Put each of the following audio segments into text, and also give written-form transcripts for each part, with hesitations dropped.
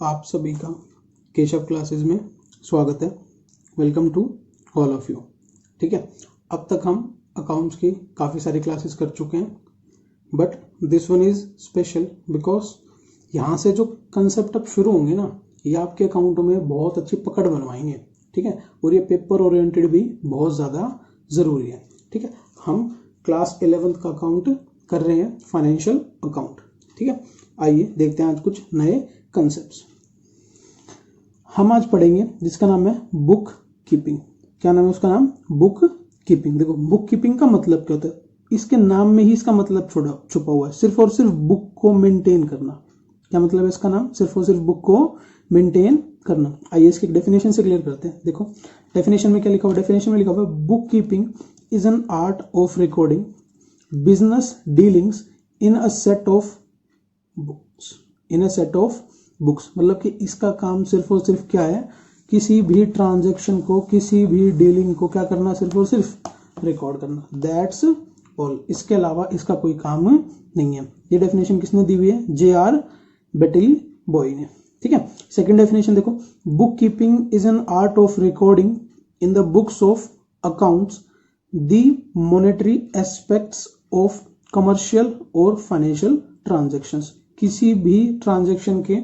आप सभी का केशव क्लासेस में स्वागत है। Welcome to all of you. ठीक है, अब तक हम अकाउंट्स की काफ़ी सारी क्लासेस कर चुके हैं, but this one is special because यहाँ से जो कंसेप्ट अब शुरू होंगे ना, ये आपके अकाउंटों में बहुत अच्छी पकड़ बनवाएंगे। ठीक है, और ये पेपर ओरिएंटेड भी बहुत ज़्यादा ज़रूरी है। ठीक है, हम क्लास 11th का अकाउंट कर रहे हैं, फाइनेंशियल अकाउंट। ठीक है, आइए देखते हैं आज कुछ नए कंसेप्ट्स हम आज पढ़ेंगे, जिसका नाम है बुक कीपिंग। क्या नाम है उसका? नाम बुक कीपिंग। देखो, बुक कीपिंग का मतलब क्या होता है, इसके नाम में ही इसका मतलब छुपा हुआ है, सिर्फ और सिर्फ बुक को मेंटेन करना। क्या मतलब है इसका नाम? सिर्फ और सिर्फ बुक को मेंटेन करना। आइए इसकी डेफिनेशन से क्लियर करते हैं। देखो डेफिनेशन में क्या लिखा हुआ? डेफिनेशन में लिखा हुआ है book keeping is an art of recording business dealings in a set of books. In a set of books मतलब कि इसका काम सिर्फ और सिर्फ क्या है, किसी भी ट्रांजैक्शन को, किसी भी डीलिंग को क्या करना, सिर्फ और सिर्फ रिकॉर्ड करना। That's all. इसके अलावा इसका कोई काम नहीं है। ये डेफिनेशन किसने दी हुई है? J.R. बेटिल बॉय ने। ठीक है, सेकंड डेफिनेशन देखो, book keeping is an art of recording in the books of accounts the monetary aspects of commercial और फाइनेंशियल ट्रांजैक्शंस। किसी भी ट्रांजैक्शन के,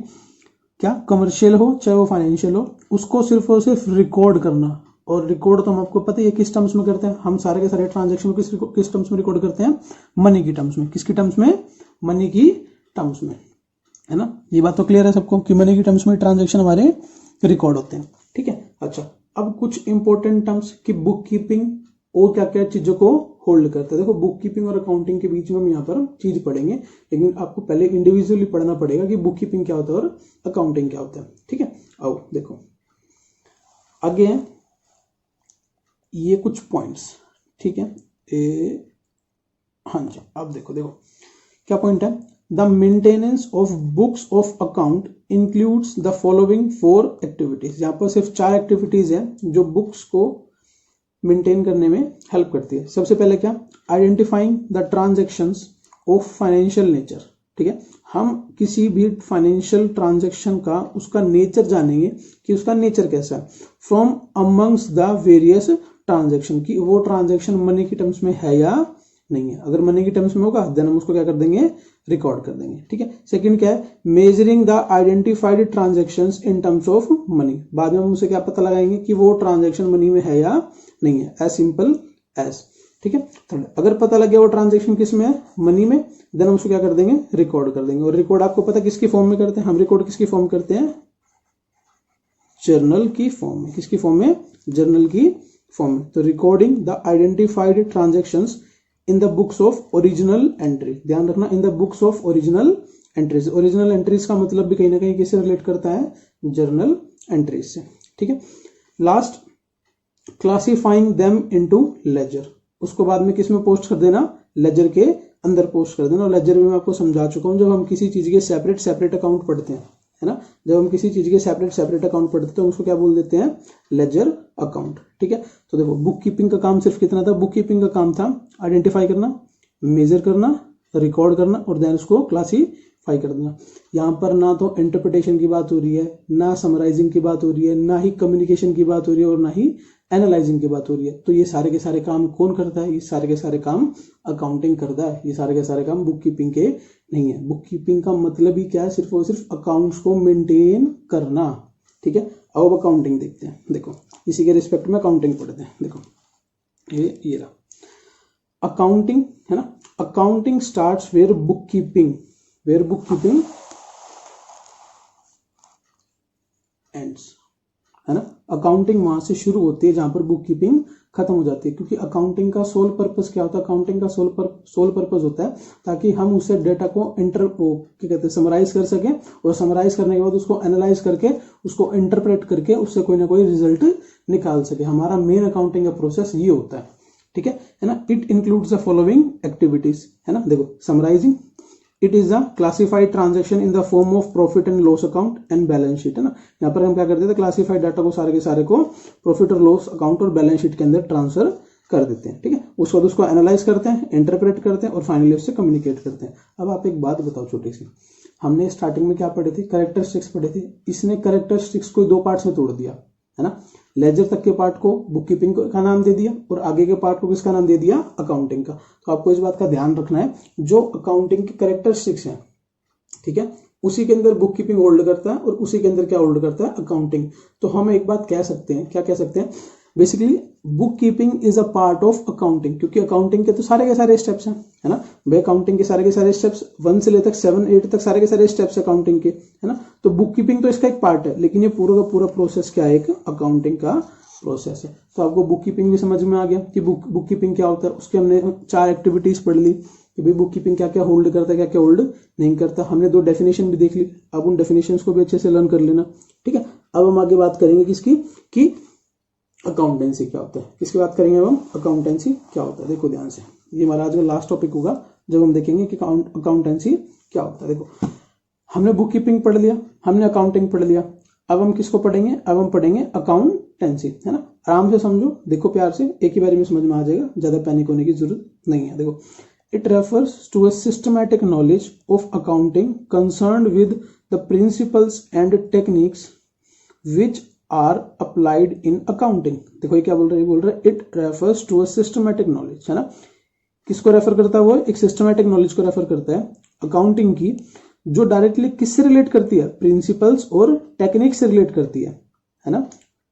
क्या कमर्शियल हो चाहे वो फाइनेंशियल हो, उसको सिर्फ और सिर्फ रिकॉर्ड करना। और रिकॉर्ड तो हम आपको पता ही है किस टर्म्स में करते हैं। हम सारे के सारे ट्रांजैक्शन किस टर्म्स में रिकॉर्ड करते हैं? मनी की टर्म्स में। किसकी टर्म्स में? मनी की टर्म्स में, है ना। ये बात तो क्लियर है सबको कि मनी की टर्म्स में ट्रांजैक्शन हमारे रिकॉर्ड होते हैं। ठीक है, अच्छा अब कुछ इंपॉर्टेंट टर्म्स की बुक कीपिंग और क्या क्या चीजों को होल्ड करते हैं। देखो, बुक कीपिंग और अकाउंटिंग के बीच में हम यहाँ पर चीज पढ़ेंगे, लेकिन आपको पहले इंडिविजुअली पढ़ना पड़ेगा कि बुक कीपिंग क्या होता है और अकाउंटिंग क्या होता है। ठीक है, आओ देखो आगे ये कुछ पॉइंट्स। ठीक है, हाँ जी, अब देखो क्या पॉइंट है। The maintenance of books of account includes the following 4 activities. यहाँ पर सिर्फ 4 एक्टिविटीज है जो बुक्स को मेंटेन करने में हेल्प करती है। सबसे पहले क्या? Identifying the transactions of financial nature. ठीक है, हम किसी भी फाइनेंशियल ट्रांजैक्शन का उसका नेचर जानेंगे कि उसका नेचर कैसा है। From amongst the various transaction, की वो ट्रांजैक्शन मनी की टर्म्स में है या नहीं है। अगर मनी की टर्म्स में होगा देन हम उसको क्या कर देंगे? रिकॉर्ड कर देंगे। ठीक है, सेकंड क्या है? Measuring the identified transactions in terms of money. बाद में हम उसे क्या पता लगाएंगे कि वो ट्रांजैक्शन मनी में है या नहीं है, एज सिंपल एज। ठीक है, थर्ड, अगर पता लग गया वो ट्रांजैक्शन किस में है, मनी में, देन हम उसको क्या कर देंगे? रिकॉर्ड कर देंगे। और रिकॉर्ड आपको पता किसकी फॉर्म में करते हैं? हम रिकॉर्ड किसकी फॉर्म करते हैं? जर्नल की फॉर्म में। किसकी फॉर्म में? जर्नल की फॉर्म में। तो recording the identified transactions in the books of original entry. ध्यान रखना, in the books of original entries. Original entries का मतलब भी कहीं ना कहीं किससे रिलेट करता है? जर्नल एंट्रीज से। ठीक है, last classifying them into ledger. उसको बाद में किस में पोस्ट कर देना? लेजर के अंदर पोस्ट कर देना। और लेजर में मैं आपको समझा चुका हूं, जब हम किसी चीज के सेपरेट अकाउंट पढ़ते हैं, है ना, जब हम किसी चीज के सेपरेट अकाउंट पढ़ते हैं तो उसको क्या बोल देते हैं? Ledger account. ठीक है, तो देखो बुक कीपिंग का काम सिर्फ कितना था? बुक कीपिंग का काम था आइडेंटिफाई करना, मेजर करना, रिकॉर्ड करना और देन उसको क्लासीफाई कर देना। यहाँ पर ना तो इंटरप्रिटेशन की बात हो रही है, ना समराइजिंग की बात हो रही है, ना ही कम्युनिकेशन की बात हो रही है और ना ही एनालाइजिंग की बात हो रही है। तो ये सारे के सारे काम कौन करता है? ये सारे के सारे काम अकाउंटिंग करता है। ये सारे के सारे काम बुक कीपिंग के नहीं है। बुक कीपिंग का मतलब ही क्या है? सिर्फ और सिर्फ अकाउंट्स को मेंटेन करना। ठीक है, अब अकाउंटिंग देखते हैं। देखो इसी के रिस्पेक्ट में अकाउंटिंग पढ़ते हैं। देखो ये रहा अकाउंटिंग, है ना। Accounting starts where bookkeeping ends, है ना। अकाउंटिंग वहां से शुरू होती है जहां पर बुक कीपिंग खत्म हो जाती है। क्योंकि अकाउंटिंग का सोल पर्पस क्या होता है? अकाउंटिंग का सोल पर्पस होता है ताकि हम उसे डेटा को क्या कहते हैं, समराइज कर सकें, और समराइज करने के बाद उसको एनालाइज करके, उसको इंटरप्रेट करके उससे कोई ना कोई रिजल्ट निकाल सके। हमारा मेन अकाउंटिंग का प्रोसेस ये होता है। ठीक है ना। It includes the following activities, है ना। देखो, summarising, it is the classified transaction in the form of profit and loss account and balance sheet, है ना। यहाँ पर हम क्या करते हैं? क्लासिफाइड डाटा को सारे के सारे को प्रॉफिट और लॉस अकाउंट और बैलेंस शीट के अंदर ट्रांसफर कर देते हैं। ठीक है, उसके बाद उसको एनालाइज करते हैं, इंटरप्रेट करते हैं और फाइनली उससे कम्युनिकेट करते हैं। अब आप एक बात बताओ छोटी सी, हमने स्टार्टिंग में क्या पढ़े थे, कैरेक्टरिस्टिक्स पढ़े थे। इसने कैरेक्टरिस्टिक्स को 2 पार्ट्स में तोड़ दिया, है ना। लेजर तक के पार्ट को बुक कीपिंग का नाम दे दिया और आगे के पार्ट को किसका नाम दे दिया, अकाउंटिंग का। तो आपको इस बात का ध्यान रखना है, जो अकाउंटिंग की कैरेक्टरिस्टिक्स हैं, ठीक है, उसी के अंदर बुक कीपिंग होल्ड करता है और उसी के अंदर क्या होल्ड करता है, अकाउंटिंग। तो हम एक बात कह सकते हैं, क्या कह सकते हैं, basically book keeping is a part of accounting, क्योंकि अकाउंटिंग के तो सारे के सारे स्टेप्स हैं, है ना भाई। अकाउंटिंग के सारे स्टेप्स 1 से लेकर 7 8 तक सारे के सारे स्टेप्स अकाउंटिंग के, है ना। तो बुक कीपिंग तो इसका एक पार्ट है, लेकिन ये पूरा का पूरा प्रोसेस क्या है, एक अकाउंटिंग का प्रोसेस है। तो आपको बुक कीपिंग भी समझ में आ गया कि बुक कीपिंग क्या होता है। उसके हमने 4 एक्टिविटीज पढ़ ली कि भाई बुक कीपिंग क्या क्या होल्ड करता है, क्या क्या होल्ड नहीं करता। हमने 2 डेफिनेशन भी देख ली, अब उन डेफिनेशंस को भी अच्छे से लर्न कर लेना, ठीक है। अब हम आगे बात करेंगे किसकी, कि अकाउंटेंसी क्या होता है। किसकी बात करेंगे अब हम, अकाउंटेंसी क्या होता है। देखो ध्यान से, ये हमारा आज का लास्ट टॉपिक होगा जब हम देखेंगे कि अकाउंटेंसी क्या होता है। देखो हमने बुक कीपिंग पढ़ लिया, हमने अकाउंटिंग पढ़ लिया, अब हम किसको पढ़ेंगे, अब हम पढ़ेंगे अकाउंटेंसी, है ना। आराम से समझो, देखो प्यार से, एक ही बारी में समझ में आ जाएगा, ज्यादा पैनिक होने की जरूरत नहीं है। देखो, it refers to a systematic knowledge of accounting concerned with the principles and techniques which are applied in accounting. देखो ये क्या बोल रहा है, बोल रहा है it refers to a systematic knowledge, है ना। किसको रेफर करता है वो, एक सिस्टमैटिक नॉलेज को रेफर करता है अकाउंटिंग की, जो डायरेक्टली किससे रिलेट करती है, प्रिंसिपल्स और टेक्निक से रिलेट करती है ना।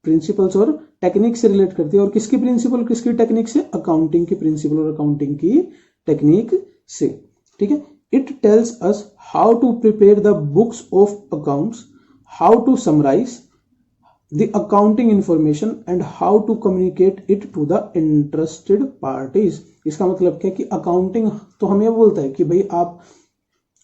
प्रिंसिपल्स और टेक्निक से रिलेट करती है, और किसकी प्रिंसिपल किसकी टेक्निक से, अकाउंटिंग की प्रिंसिपल और अकाउंटिंग की टेक्निक से, ठीक है। It tells us how to prepare the books of accounts, how to summarise the accounting information and how to communicate it to the interested parties। इसका मतलब क्या कि अकाउंटिंग तो हमें ये बोलता है कि भाई आप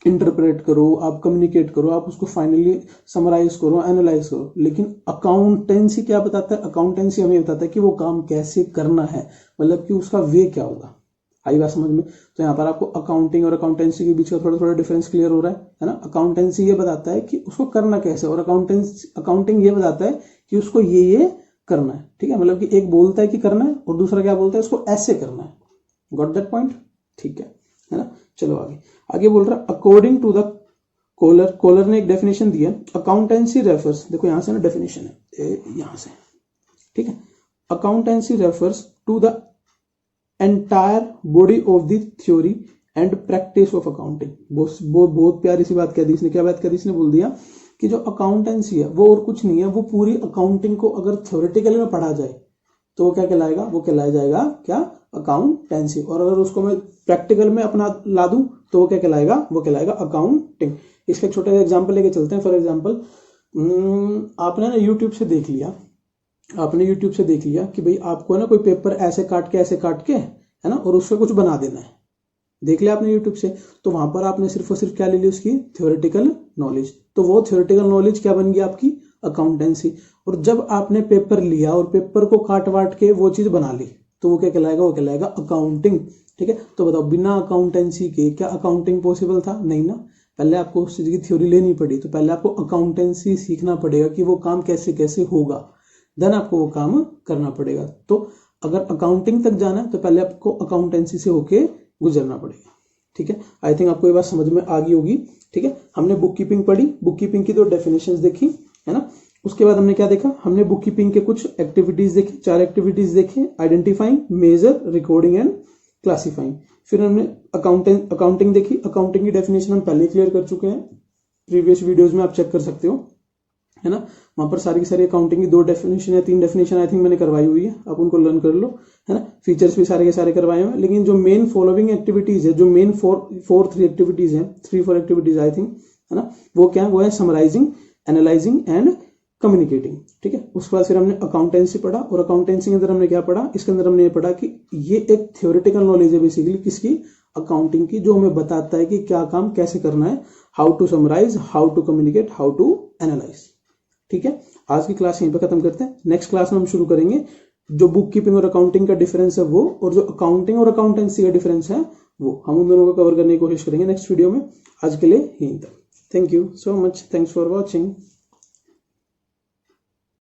इंटरप्रेट करो, आप कम्युनिकेट करो, आप उसको फाइनली समराइज करो, एनालाइज करो, लेकिन अकाउंटेंसी क्या बताता है, अकाउंटेंसी हमें बताता है कि वो काम कैसे करना है, मतलब कि उसका वे क्या होगा। आई बात समझ में। तो यहाँ पर आपको अकाउंटिंग और अकाउंटेंसी के बीच का थोड़ा थोड़ा डिफरेंस क्लियर हो रहा है ना। अकाउंटेंसी ये बताता है कि उसको करना कैसे, और अकाउंटिंग ये बताता है कि उसको ये करना है, ठीक है। मतलब कि एक बोलता है कि करना है और दूसरा क्या बोलता है, उसको ऐसे करना है। गॉट दैट पॉइंट, ठीक है ना। चलो आगे बोल रहा है अकॉर्डिंग टू द कोलर ने एक डेफिनेशन दिया, अकाउंटेंसी रेफर्स, देखो यहां से ना डेफिनेशन है, यहां से, ठीक है। Accountancy refers to the entire body of the theory and practice of accounting. बहुत प्यारी सी बात कह दी इसने। क्या बात कह दी इसने, बोल दिया कि जो अकाउंटेंसी है वो और कुछ नहीं है, वो पूरी अकाउंटिंग को अगर थ्योरेटिकली में पढ़ा जाए तो वो क्या कहलाएगा, वो कहलाया जाएगा क्या, अकाउंटेंसी। और अगर उसको मैं प्रैक्टिकल में अपना ला दूं तो वो क्या कहलाएगा, वो कहलाएगा अकाउंटिंग। इसका एक छोटा सा एग्जाम्पल लेके चलते हैं। फॉर एग्जाम्पल आपने ना यूट्यूब से देख लिया कि भाई आपको ना कोई पेपर ऐसे काट के है ना, और उससे कुछ बना देना है, देख लिया आपने यूट्यूब से। तो वहां पर आपने सिर्फ और सिर्फ क्या ले ली, उसकी थ्योरेटिकल नॉलेज। तो वो थ्योरेटिकल नॉलेज क्या बन गई आपकी, अकाउंटेंसी। और जब आपने पेपर लिया और पेपर को काट वाट के वो चीज बना ली तो वो क्या कहलाएगा, वो कहलाएगा अकाउंटिंग, ठीक है। तो बताओ बिना अकाउंटेंसी के क्या अकाउंटिंग पॉसिबल था, नहीं ना। पहले आपको उस चीज की थ्योरी लेनी पड़ी, तो पहले आपको अकाउंटेंसी सीखना पड़ेगा कि वो काम कैसे कैसे होगा, देन आपको वो काम करना पड़ेगा। तो अगर अकाउंटिंग तक जाना है तो पहले आपको अकाउंटेंसी से होके गुजरना पड़ेगा, ठीक है। आई थिंक आपको ये बात समझ में आ गई होगी, ठीक है। हमने बुक कीपिंग पढ़ी, बुक कीपिंग की 2 डेफिनेशंस देखी, है ना। उसके बाद हमने क्या देखा, हमने बुक कीपिंग के कुछ एक्टिविटीज देखी, 4 एक्टिविटीज देखी, identifying, measure, recording and classifying. फिर हमने अकाउंटिंग देखी। अकाउंटिंग की डेफिनेशन हम पहले क्लियर कर चुके हैं, प्रीवियस वीडियोज में आप चेक कर सकते हो, है ना। वहां पर सारी की सारी अकाउंटिंग की 2 डेफिनेशन है, 3 डेफिनेशन आई थिंक मैंने करवाई हुई है, आप उनको लर्न कर लो, है ना। फीचर्स भी सारे के सारे करवाए हुए हैं, लेकिन जो मेन फॉलोइंग एक्टिविटीज है, जो मेन 4 एक्टिविटीज है, 3-4 एक्टिविटीज आई थिंक, है ना, वो क्या है, वो है समराइजिंग, एनालाइजिंग एंड कम्युनिकेटिंग, ठीक है। उसके बाद फिर हमने अकाउंटेंसी पढ़ा, और अकाउंटेंसी के अंदर हमने क्या पढ़ा, इसके अंदर हमने ये पढ़ा कि ये एक थ्योरेटिकल नॉलेज है बेसिकली किसकी, अकाउंटिंग की, जो हमें बताता है कि क्या काम कैसे करना है, how to summarise, how to communicate, how to analyse, ठीक है। आज की क्लास यहीं पे खत्म करते हैं। नेक्स्ट क्लास में हम शुरू करेंगे जो बुक कीपिंग और अकाउंटिंग का डिफरेंस है वो, और जो अकाउंटिंग और अकाउंटेंसी का डिफरेंस है वो, हम उन दोनों को कवर करने की कोशिश करेंगे नेक्स्ट वीडियो में। आज के लिए यहीं तक। Thank you so much, thanks for watching.